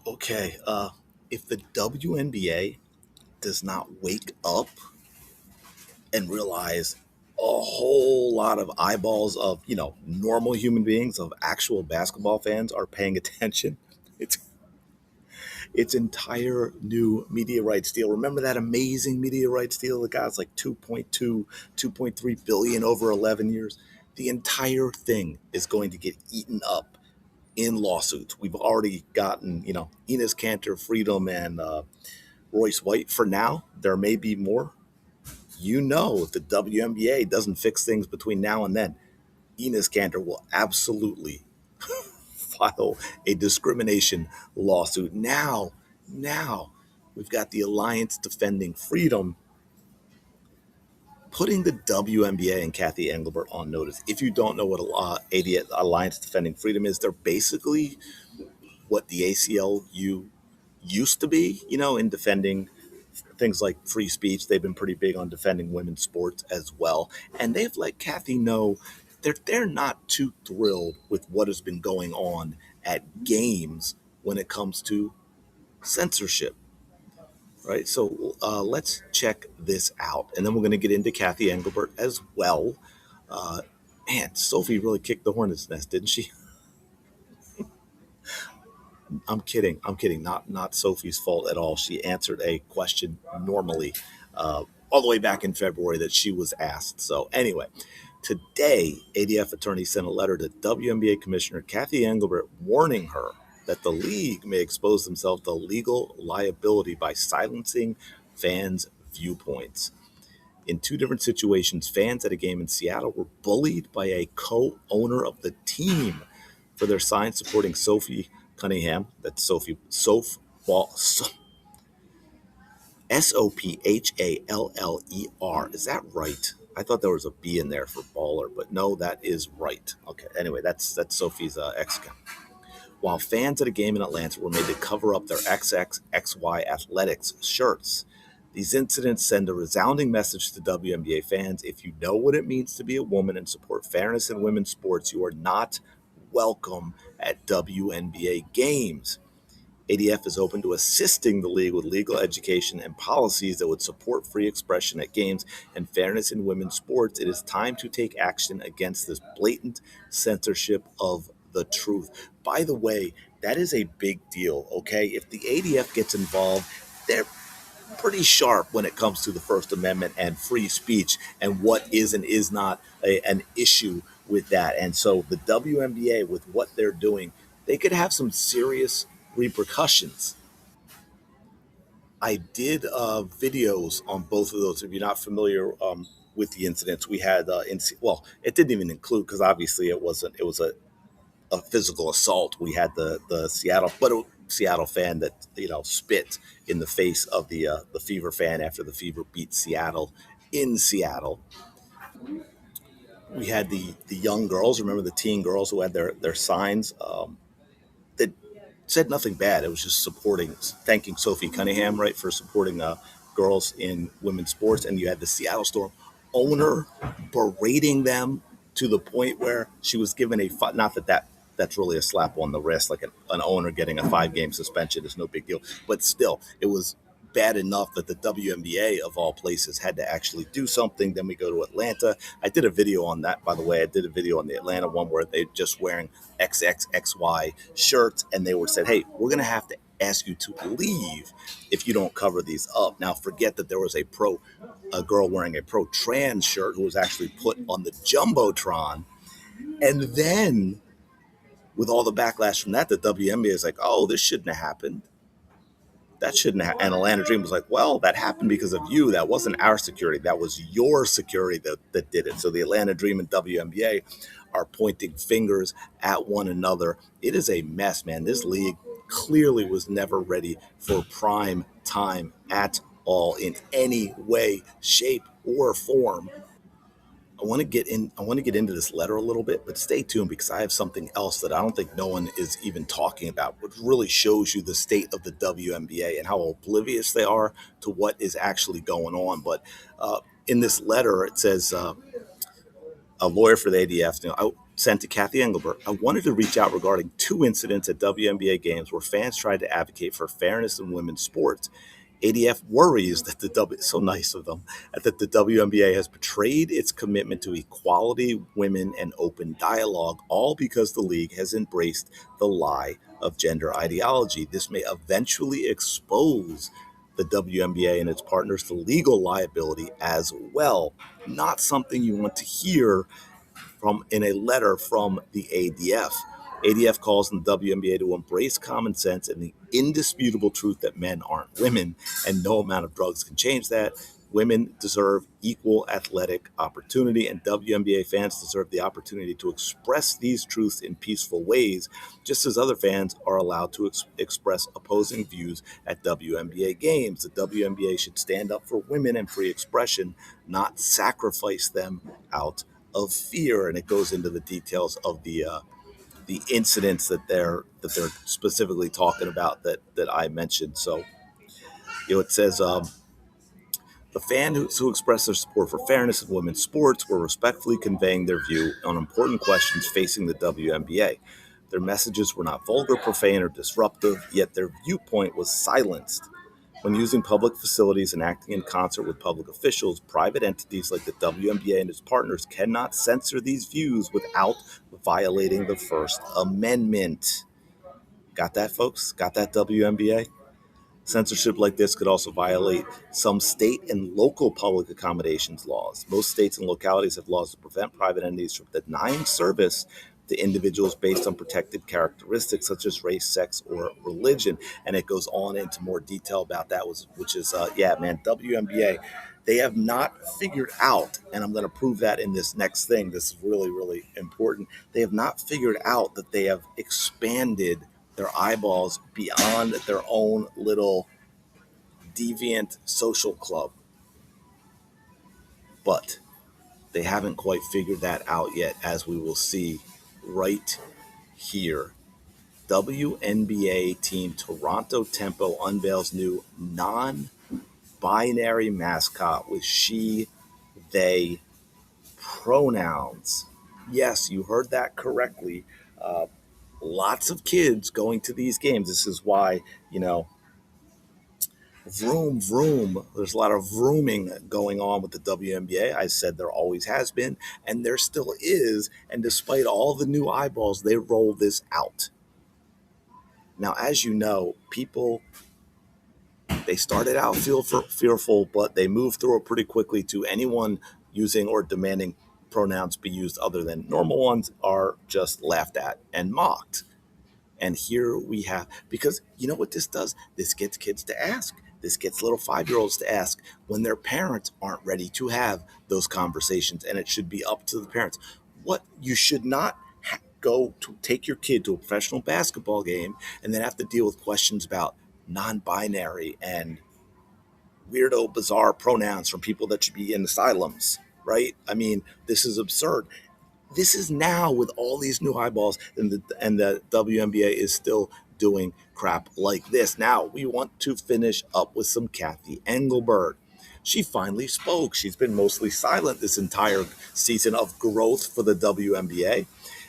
Okay, if the WNBA does not wake up and realize a whole lot of eyeballs of, normal human beings, of actual basketball fans are paying attention, it's its entire new media rights deal. Remember that amazing media rights deal that got us like 2.2, 2.3 billion over 11 years? The entire thing is going to get eaten up in lawsuits. We've already gotten, Enos Cantor, Freedom, and Royce White. For now, there may be more. If the WNBA doesn't fix things between now and then, Enos Cantor will absolutely file a discrimination lawsuit. Now, we've got the Alliance Defending Freedom putting the WNBA and Kathy Engelbert on notice. If you don't know what AD Alliance Defending Freedom is, they're basically what the ACLU used to be, in defending things like free speech. They've been pretty big on defending women's sports as well. And they've let Kathy know they're not too thrilled with what has been going on at games when it comes to censorship. Right. So let's check this out. And then we're going to get into Kathy Engelbert as well. Uh, Man, Sophie really kicked the hornet's nest, didn't she? I'm kidding. I'm kidding. Not Sophie's fault at all. She answered a question normally, all the way back in February that she was asked. So anyway, today ADF attorneys sent a letter to WNBA Commissioner Kathy Engelbert warning her that the league may expose themselves to legal liability by silencing fans' viewpoints. In two different situations, fans at a game in Seattle were bullied by a co-owner of the team for their sign supporting Sophie Cunningham. That's Sophie Soph Ball Sophaller. Is that right? I thought there was a B in there for baller, but no, that is right. Okay. Anyway, that's Sophie's ex account. While fans at a game in Atlanta were made to cover up their XXXY athletics shirts. These incidents send a resounding message to WNBA fans. If you know what it means to be a woman and support fairness in women's sports, you are not welcome at WNBA games. ADF is open to assisting the league with legal education and policies that would support free expression at games and fairness in women's sports. It is time to take action against this blatant censorship of the truth. By the way, that is a big deal, okay? If the ADF gets involved, they're pretty sharp when it comes to the First Amendment and free speech and what is and is not an issue with that. And so the WNBA, with what they're doing, they could have some serious repercussions. I did videos on both of those. If you're not familiar with the incidents we had, well, it didn't even include, because obviously it wasn't. It was a physical assault. We had the Seattle fan that spit in the face of the Fever fan after the Fever beat Seattle in Seattle. We had the young girls. Remember the teen girls who had their signs that said nothing bad. It was just thanking Sophie Cunningham, right, for supporting girls in women's sports. And you had the Seattle Storm owner berating them to the point where she was given not that's really a slap on the wrist, like an owner getting a 5-game suspension is no big deal. But still, it was bad enough that the WNBA, of all places, had to actually do something. Then we go to Atlanta. I did a video on that, by the way. I did a video on the Atlanta one where they're just wearing XXXY shirts, and they were said, hey, we're going to have to ask you to leave if you don't cover these up. Now, forget that there was a girl wearing a pro-trans shirt who was actually put on the Jumbotron. And then, with all the backlash from that, the WNBA is like, oh, this shouldn't have happened. That shouldn't have. And Atlanta Dream was like, well, that happened because of you. That wasn't our security. That was your security that did it. So the Atlanta Dream and WNBA are pointing fingers at one another. It is a mess, man. This league clearly was never ready for prime time at all in any way, shape, or form. I want to get into this letter a little bit, but stay tuned because I have something else that I don't think no one is even talking about, which really shows you the state of the WNBA and how oblivious they are to what is actually going on. But in this letter, it says a lawyer for the ADF. sent to Kathy Engelbert. I wanted to reach out regarding two incidents at WNBA games where fans tried to advocate for fairness in women's sports. ADF worries that so nice of them, that the WNBA has betrayed its commitment to equality, women, and open dialogue, all because the league has embraced the lie of gender ideology. This may eventually expose the WNBA and its partners to legal liability as well. Not something you want to hear from in a letter from the ADF. ADF calls on the WNBA to embrace common sense and the indisputable truth that men aren't women, and no amount of drugs can change that. Women deserve equal athletic opportunity, and WNBA fans deserve the opportunity to express these truths in peaceful ways, just as other fans are allowed to express opposing views at WNBA games. The WNBA should stand up for women and free expression, not sacrifice them out of fear. And it goes into the details of the incidents that they're specifically talking about that I mentioned. So it says the fans who expressed their support for fairness in women's sports were respectfully conveying their view on important questions facing the WNBA. Their messages were not vulgar, profane, or disruptive, yet their viewpoint was silenced. When using public facilities and acting in concert with public officials, private entities like the WNBA and its partners cannot censor these views without violating the First Amendment. Got that, folks? Got that, WNBA? Censorship like this could also violate some state and local public accommodations laws. Most states and localities have laws to prevent private entities from denying service to individuals based on protected characteristics such as race, sex, or religion. And it goes on into more detail about that, which is, WNBA, they have not figured out, and I'm going to prove that in this next thing. This is really, really important. They have not figured out that they have expanded their eyeballs beyond their own little deviant social club. But they haven't quite figured that out yet, as we will see right here. WNBA team Toronto Tempo unveils new non-binary mascot with she, they pronouns. Yes, you heard that correctly. Lots of kids going to these games. This is why, vroom, vroom. There's a lot of vrooming going on with the WNBA. I said there always has been, and there still is. And despite all the new eyeballs, they roll this out. Now, as you know, people, they started out fearful, but they moved through it pretty quickly to anyone using or demanding pronouns be used other than normal ones are just laughed at and mocked. And here we have, because you know what this does? This gets kids to ask. This gets little 5-year-olds to ask when their parents aren't ready to have those conversations. And it should be up to the parents. What you should not go to take your kid to a professional basketball game and then have to deal with questions about non-binary and weirdo, bizarre pronouns from people that should be in asylums, right? I mean, this is absurd. This is now with all these new eyeballs, and the WNBA is still doing crap like this. Now we want to finish up with some Kathy Engelbert. She finally spoke. She's been mostly silent this entire season of growth for the WNBA.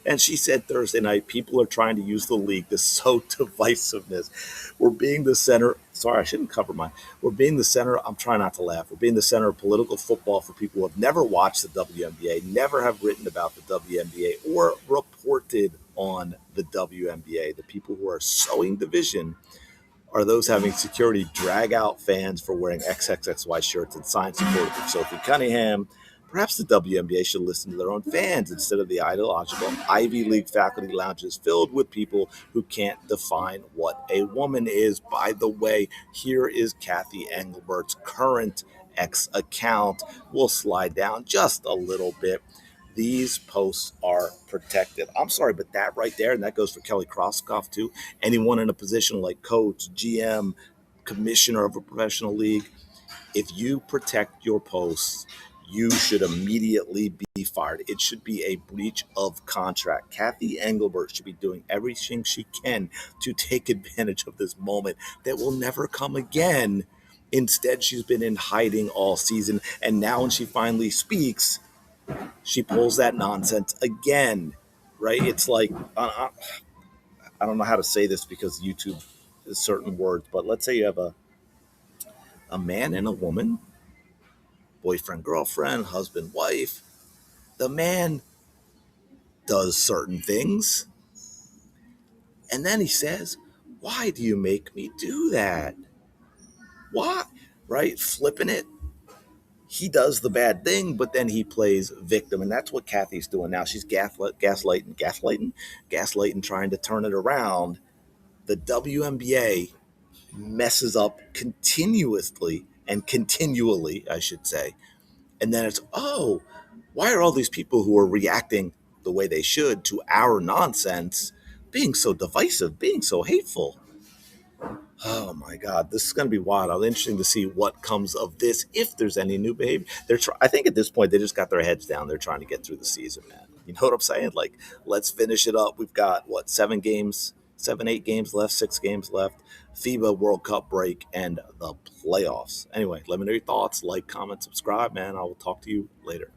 And she said Thursday night, people are trying to use the league to sow divisiveness. We're being the center. Sorry, I shouldn't cover mine. We're being the center. I'm trying not to laugh. We're being the center of political football for people who have never watched the WNBA, never have written about the WNBA, or reported on the WNBA. The people who are sowing division are those having security drag out fans for wearing XXXY shirts and sign support for Sophie Cunningham. Perhaps the WNBA should listen to their own fans instead of the ideological Ivy League faculty lounges filled with people who can't define what a woman is. By the way, here is Kathy Engelbert's current X account. We'll slide down just a little bit. These posts are protected. I'm sorry, but that right there, and that goes for Kelly Krauskopf too, anyone in a position like coach, GM, commissioner of a professional league, if you protect your posts, you should immediately be fired. It should be a breach of contract. Kathy Engelbert should be doing everything she can to take advantage of this moment that will never come again. Instead, she's been in hiding all season, and now when she finally speaks, she pulls that nonsense again. right? It's like I don't know how to say this because YouTube is certain words, but let's say you have a man and a woman, boyfriend, girlfriend, husband, wife. The man does certain things, and then he says, "Why do you make me do that? Why?" Right? Flipping it. He does the bad thing, but then he plays victim, and that's what Kathy's doing now. She's gaslighting, trying to turn it around. The WNBA messes up continuously and continually, I should say. And then it's, oh, why are all these people who are reacting the way they should to our nonsense being so divisive, being so hateful? Oh my God, this is going to be wild. It'll be interesting to see what comes of this if there's any new behavior. I think at this point they just got their heads down. They're trying to get through the season, man. You know what I'm saying? Like, let's finish it up. We've got what, 7 games, 8 games left, 6 games left. FIBA World Cup break and the playoffs. Anyway, let me know your thoughts. Like, comment, subscribe, man. I will talk to you later.